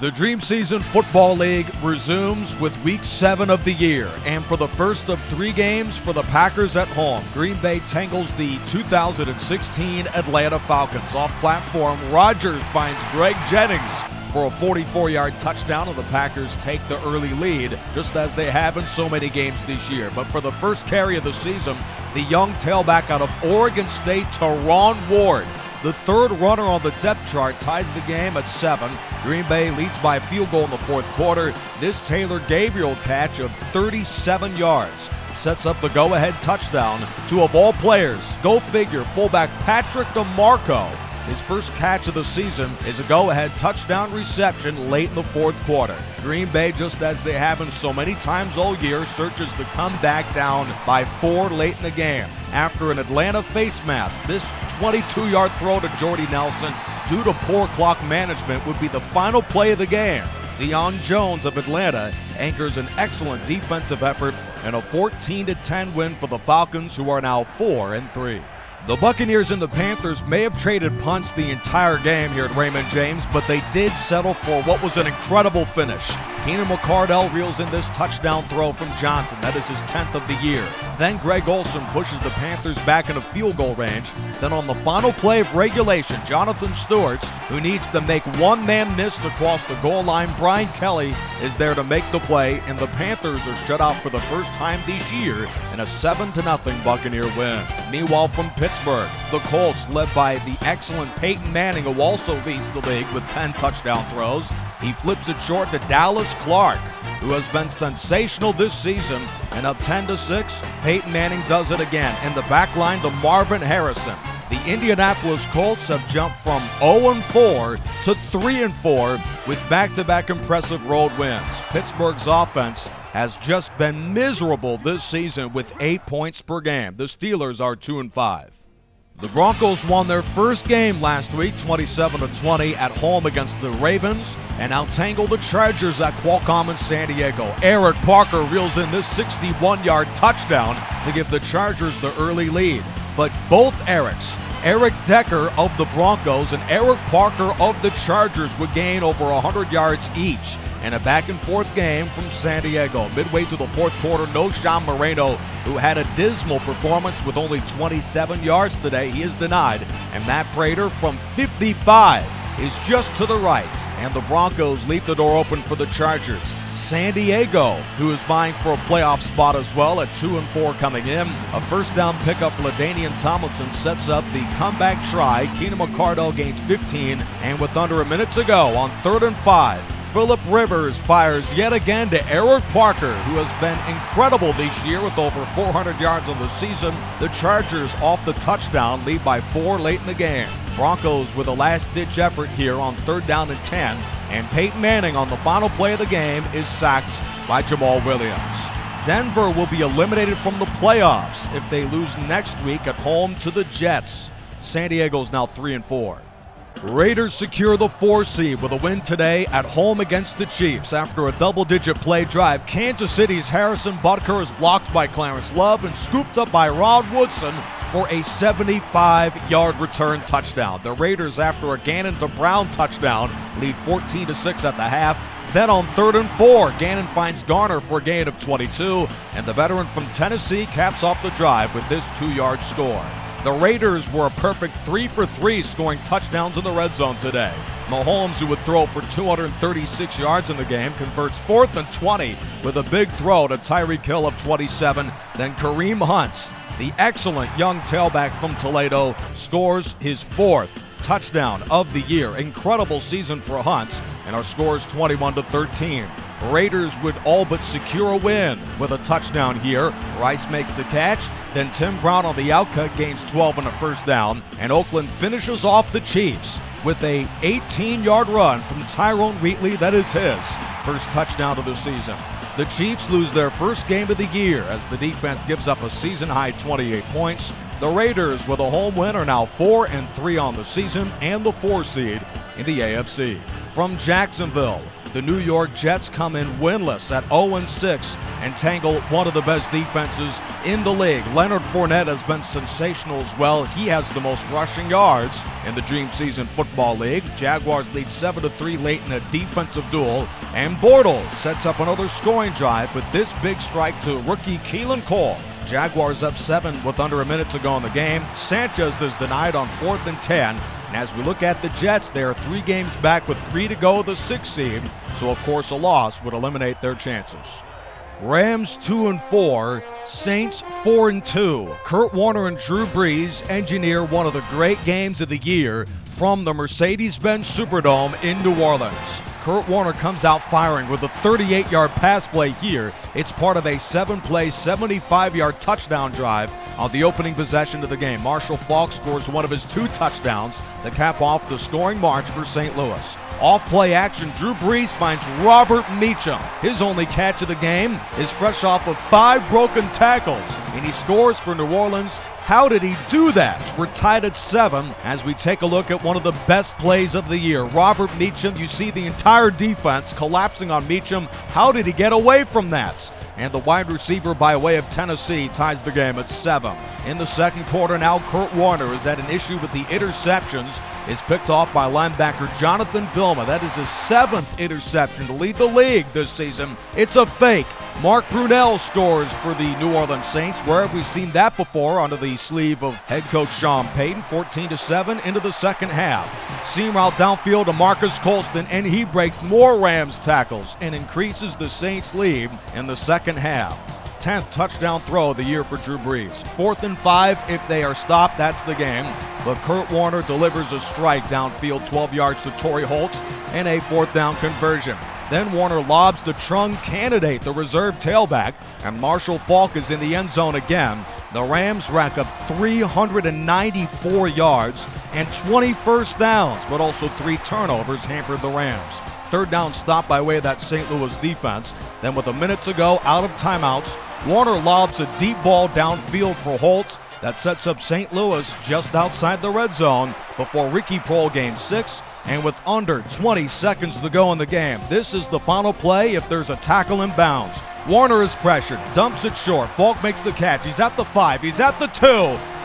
The Dream Season Football League resumes with Week 7 of the year, and for the first of 3 games for the Packers at home, Green Bay tangles the 2016 Atlanta Falcons. Off platform, Rodgers finds Greg Jennings for a 44-yard touchdown, and the Packers take the early lead, just as they have in so many games this year. But for the first carry of the season, the young tailback out of Oregon State, Teron Ward, the third runner on the depth chart, ties the game at 7. Green Bay leads by a field goal in the fourth quarter. This Taylor Gabriel catch of 37 yards sets up the go-ahead touchdown to, of all players, go figure, fullback Patrick DeMarco. His first catch of the season is a go-ahead touchdown reception late in the fourth quarter. Green Bay, just as they have in so many times all year, searches to come back down by 4 late in the game. After an Atlanta face mask, this 22-yard throw to Jordy Nelson, due to poor clock management, would be the final play of the game. Deion Jones of Atlanta anchors an excellent defensive effort and a 14-10 win for the Falcons, who are now 4-3. The Buccaneers and the Panthers may have traded punts the entire game here at Raymond James, but they did settle for what was an incredible finish. Keenan McCardell reels in this touchdown throw from Johnson. That is his 10th of the year. Then Greg Olsen pushes the Panthers back into field goal range. Then on the final play of regulation, Jonathan Stewart, who needs to make one man miss to cross the goal line, Brian Kelly is there to make the play, and the Panthers are shut out for the first time this year in a 7-0 Buccaneer win. Meanwhile, from Pittsburgh, the Colts, led by the excellent Peyton Manning, who also leads the league with 10 touchdown throws. He flips it short to Dallas Clark, who has been sensational this season, and up 10-6, Peyton Manning does it again. In the back line to Marvin Harrison. The Indianapolis Colts have jumped from 0-4 to 3-4 with back-to-back impressive road wins. Pittsburgh's offense has just been miserable this season with 8 points per game. The Steelers are 2-5. The Broncos won their first game last week, 27-20 at home against the Ravens, and outtangled the Chargers at Qualcomm in San Diego. Eric Parker reels in this 61-yard touchdown to give the Chargers the early lead. But both Erics, Eric Decker of the Broncos and Eric Parker of the Chargers, would gain over 100 yards each in a back-and-forth game from San Diego. Midway through the fourth quarter, no Sean Moreno, who had a dismal performance with only 27 yards today. He is denied, and Matt Prater from 55 is just to the right, and the Broncos leave the door open for the Chargers. San Diego, who is vying for a playoff spot as well at 2-4 coming in. A first down pickup for LaDainian Tomlinson sets up the comeback try. Keenan McCardell gains 15, and with under a minute to go on 3rd and 5, Phillip Rivers fires yet again to Eric Parker, who has been incredible this year with over 400 yards on the season. The Chargers, off the touchdown, lead by 4 late in the game. Broncos with a last-ditch effort here on 3rd down and 10, and Peyton Manning on the final play of the game is sacked by Jamal Williams. Denver will be eliminated from the playoffs if they lose next week at home to the Jets. San Diego's now 3-4. Raiders secure the 4 seed with a win today at home against the Chiefs. After a double-digit play drive, Kansas City's Harrison Butker is blocked by Clarence Love and scooped up by Rod Woodson for a 75-yard return touchdown. The Raiders, after a Gannon to Brown touchdown, lead 14-6 at the half. Then on 3rd and 4, Gannon finds Garner for a gain of 22, and the veteran from Tennessee caps off the drive with this 2-yard score. The Raiders were a perfect 3 for 3 scoring touchdowns in the red zone today. Mahomes, who would throw for 236 yards in the game, converts 4th and 20 with a big throw to Tyreek Hill of 27. Then Kareem Hunt, the excellent young tailback from Toledo, scores his 4th touchdown of the year. Incredible season for Hunt, and our score is 21-13. Raiders would all but secure a win with a touchdown here. Rice makes the catch, then Tim Brown on the outcut gains 12 on a first down, and Oakland finishes off the Chiefs with a 18-yard run from Tyrone Wheatley. That is his first touchdown of the season. The Chiefs lose their first game of the year as the defense gives up a season-high 28 points. The Raiders, with a home win, are now 4-3 on the season and the 4 seed in the AFC. From Jacksonville, the New York Jets come in winless at 0-6 and tangle one of the best defenses in the league. Leonard Fournette has been sensational as well. He has the most rushing yards in the Dream Season Football League. Jaguars lead 7-3 late in a defensive duel, and Bortles sets up another scoring drive with this big strike to rookie Keelan Cole. Jaguars up 7 with under a minute to go in the game. Sanchez is denied on 4th and 10. And as we look at the Jets, they are 3 games back with 3 to go, the 6th seed. So, of course, a loss would eliminate their chances. Rams 2-4, Saints 4-2. Kurt Warner and Drew Brees engineer one of the great games of the year from the Mercedes-Benz Superdome in New Orleans. Kurt Warner comes out firing with a 38-yard pass play here. It's part of a 7-play, 75-yard touchdown drive on the opening possession of the game. Marshall Faulk scores one of his 2 touchdowns to cap off the scoring march for St. Louis. Off-play action, Drew Brees finds Robert Meacham. His only catch of the game is fresh off of 5 broken tackles, and he scores for New Orleans. How did he do that? We're tied at 7 as we take a look at one of the best plays of the year. Robert Meacham, you see the entire defense collapsing on Meacham. How did he get away from that? And the wide receiver by way of Tennessee ties the game at 7. In the second quarter now, Kurt Warner is at an issue with the interceptions. Is picked off by linebacker Jonathan Vilma. That is his 7th interception to lead the league this season. It's a fake. Mark Brunell scores for the New Orleans Saints. Where have we seen that before? Under the sleeve of head coach Sean Payton. 14-7 into the second half. Seam route downfield to Marcus Colston, and he breaks more Rams tackles and increases the Saints' lead in the second half. 10th touchdown throw of the year for Drew Brees. 4th and 5, if they are stopped, that's the game. But Kurt Warner delivers a strike downfield 12 yards to Torrey Holtz and a 4th down conversion. Then Warner lobs the Trung candidate, the reserve tailback, and Marshall Faulk is in the end zone again. The Rams rack up 394 yards and 20 first downs, but also 3 turnovers hampered the Rams. 3rd down stop by way of that St. Louis defense. Then with a minute to go, out of timeouts, Warner lobs a deep ball downfield for Holtz. That sets up St. Louis just outside the red zone before Ricky Proehl gains 6. And with under 20 seconds to go in the game, this is the final play if there's a tackle in bounds. Warner is pressured, dumps it short. Faulk makes the catch. He's at the 5. He's at the 2.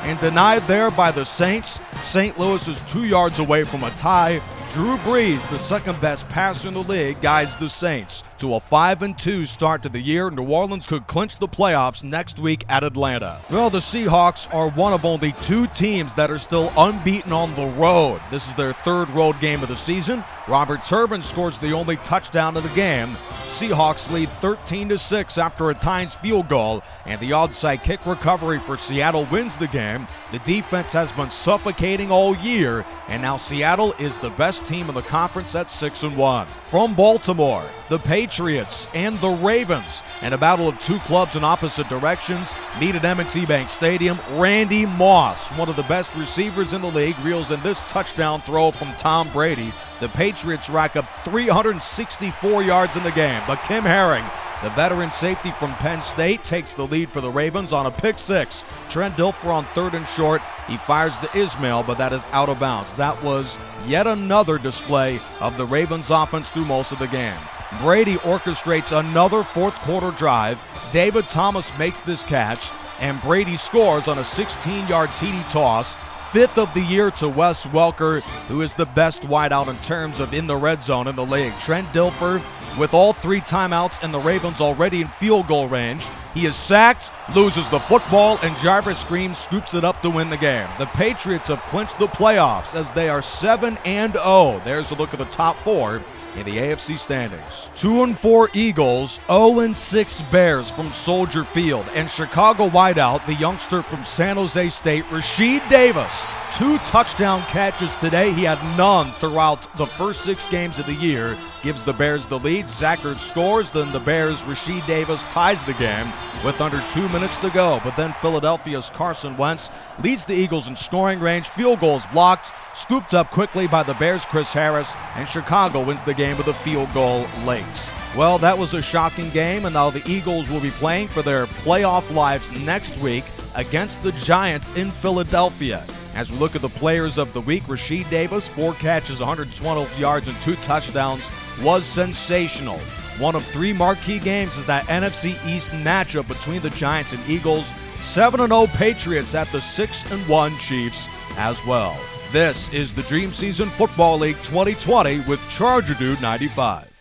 And denied there by the Saints. St. Louis is 2 yards away from a tie. Drew Brees, the second best passer in the league, guides the Saints to a 5-2 start to the year. New Orleans could clinch the playoffs next week at Atlanta. Well, the Seahawks are one of only 2 teams that are still unbeaten on the road. This is their 3rd road game of the season. Robert Turbin scores the only touchdown of the game. Seahawks lead 13-6 after a Tynes field goal, and the onside kick recovery for Seattle wins the game. The defense has been suffocating all year, and now Seattle is the best team in the conference at 6-1. From Baltimore, the Patriots and the Ravens, in a battle of 2 clubs in opposite directions, meet at M&T Bank Stadium. Randy Moss, one of the best receivers in the league, reels in this touchdown throw from Tom Brady. The Patriots rack up 364 yards in the game, but Kim Herring, the veteran safety from Penn State, takes the lead for the Ravens on a pick 6. Trent Dilfer on 3rd and short. He fires to Ismail, but that is out of bounds. That was yet another display of the Ravens offense through most of the game. Brady orchestrates another 4th quarter drive. David Thomas makes this catch, and Brady scores on a 16-yard TD toss. 5th of the year to Wes Welker, who is the best wideout in terms of in the red zone in the league. Trent Dilfer, with all 3 timeouts and the Ravens already in field goal range, he is sacked, loses the football, and Jarvis Green scoops it up to win the game. The Patriots have clinched the playoffs as they are 7-0. There's a look at the top 4 in the AFC standings. 2-4 Eagles, 0-6 Bears from Soldier Field, and Chicago wideout, the youngster from San Jose State, Rasheed Davis. 2 touchdown catches today. He had none throughout the first 6 games of the year. Gives the Bears the lead. Zach Ertz scores. Then the Bears, Rasheed Davis ties the game with under 2 minutes to go. But then Philadelphia's Carson Wentz leads the Eagles in scoring range. Field goals blocked. Scooped up quickly by the Bears' Chris Harris. And Chicago wins the game with a field goal late. Well, that was a shocking game. And now the Eagles will be playing for their playoff lives next week against the Giants in Philadelphia. As we look at the players of the week, Rasheed Davis, 4 catches, 112 yards, and 2 touchdowns, was sensational. One of 3 marquee games is that NFC East matchup between the Giants and Eagles. 7-0 Patriots at the 6-1 Chiefs as well. This is the Dream Season Football League 2020 with Charger Dude 95.